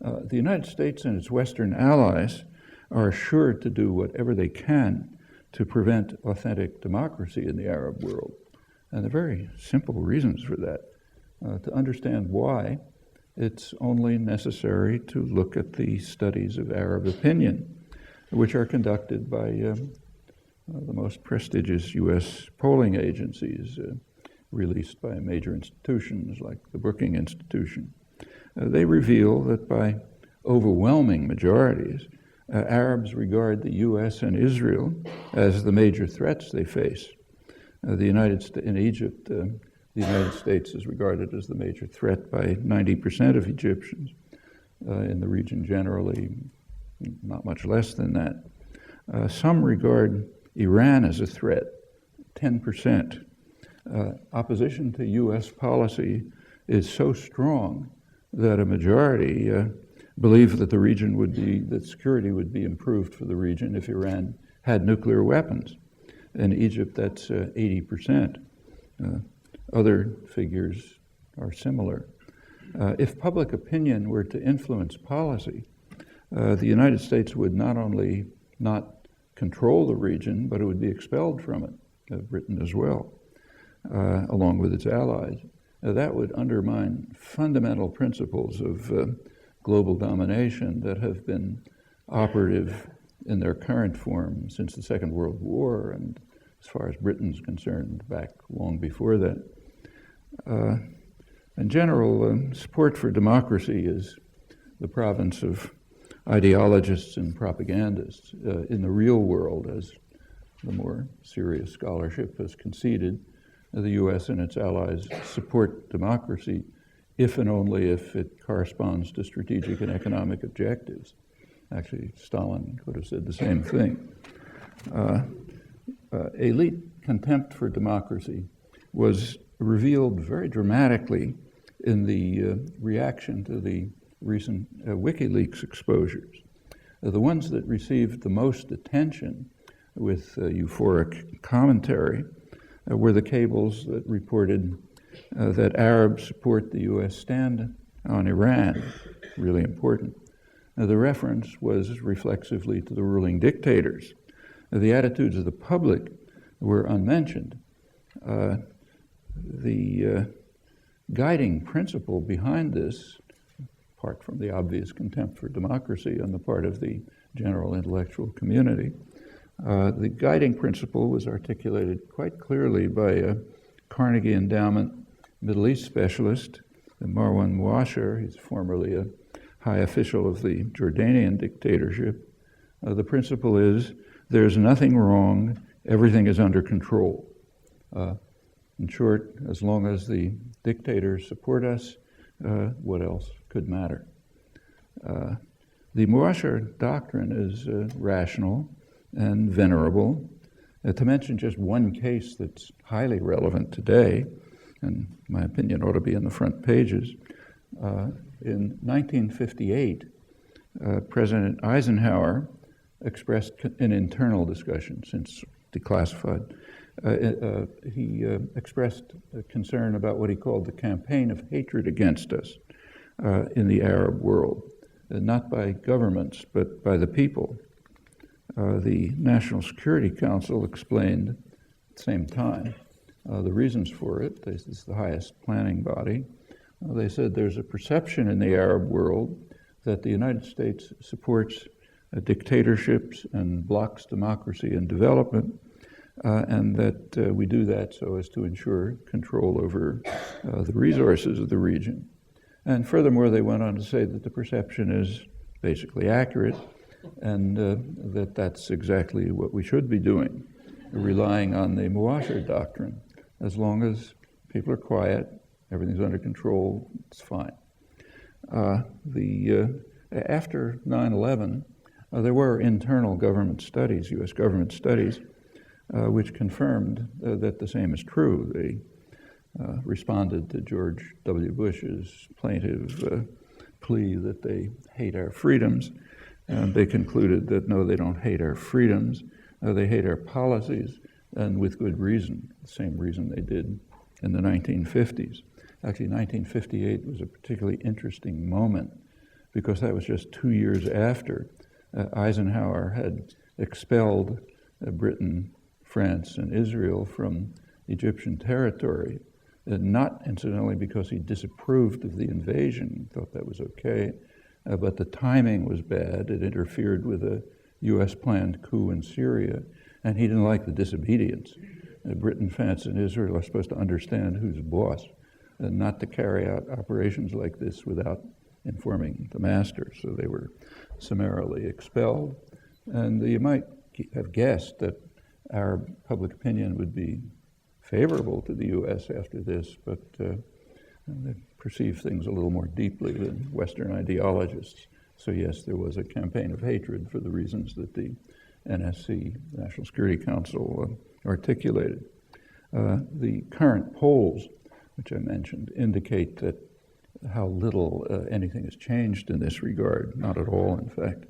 The United States and its Western allies are assured to do whatever they can to prevent authentic democracy in the Arab world. And there are very simple reasons for that. To understand why, it's only necessary to look at the studies of Arab opinion, which are conducted by the most prestigious U.S. polling agencies, released by major institutions like the Brookings Institution. They reveal that by overwhelming majorities, Arabs regard the U.S. and Israel as the major threats they face. In Egypt, the United States is regarded as the major threat by 90% of Egyptians. In the region generally, not much less than that. Some regard Iran as a threat, 10%. Opposition to U.S. policy is so strong that a majority believe that that security would be improved for the region if Iran had nuclear weapons. In Egypt, that's 80%. Other figures are similar. If public opinion were to influence policy, the United States would not only not control the region, but it would be expelled from it, Britain as well, along with its allies. That would undermine fundamental principles of global domination that have been operative in their current form since the Second World War, and as far as Britain's concerned, back long before that. In general, support for democracy is the province of ideologists and propagandists. In the real world, as the more serious scholarship has conceded, the U.S. and its allies support democracy if and only if it corresponds to strategic and economic objectives. Actually, Stalin could have said the same thing. Elite contempt for democracy was revealed very dramatically in the reaction to the recent WikiLeaks exposures. The ones that received the most attention with euphoric commentary were the cables that reported that Arabs support the U.S. stand on Iran, really important. The reference was reflexively to the ruling dictators. The attitudes of the public were unmentioned. The guiding principle behind this, apart from the obvious contempt for democracy on the part of the general intellectual community, the guiding principle was articulated quite clearly by a Carnegie Endowment Middle East specialist, Marwan Muasher. He's formerly a high official of the Jordanian dictatorship. The principle is, there's nothing wrong, everything is under control. In short, as long as the dictators support us, what else could matter? The Muasher doctrine is rational and venerable. To mention just one case that's highly relevant today, and in my opinion ought to be in the front pages, in 1958, President Eisenhower expressed an internal discussion, since declassified. He expressed a concern about what he called the campaign of hatred against us in the Arab world, not by governments, but by the people. The National Security Council explained at the same time the reasons for it. This is the highest planning body. They said there's a perception in the Arab world that the United States supports dictatorships and blocks democracy and development, and that we do that so as to ensure control over the resources of the region. And furthermore, they went on to say that the perception is basically accurate, and that that's exactly what we should be doing, relying on the Muasher doctrine. As long as people are quiet, everything's under control, it's fine. After 9/11, there were internal government studies, U.S. government studies, which confirmed that the same is true. They responded to George W. Bush's plaintive plea that they hate our freedoms, and they concluded that no, they don't hate our freedoms, they hate our policies, and with good reason, the same reason they did in the 1950s. Actually, 1958 was a particularly interesting moment because that was just 2 years after Eisenhower had expelled Britain, France, and Israel from Egyptian territory, not incidentally because he disapproved of the invasion, thought that was okay, but the timing was bad. It interfered with a U.S. planned coup in Syria, and he didn't like the disobedience. Britain, France, and Israel are supposed to understand who's boss, and not to carry out operations like this without informing the master. So they were summarily expelled. And you might have guessed that our public opinion would be favorable to the U.S. after this, but they perceive things a little more deeply than Western ideologists. So yes, there was a campaign of hatred for the reasons that the NSC, National Security Council, articulated. The current polls, which I mentioned, indicate that how little anything has changed in this regard, not at all, in fact.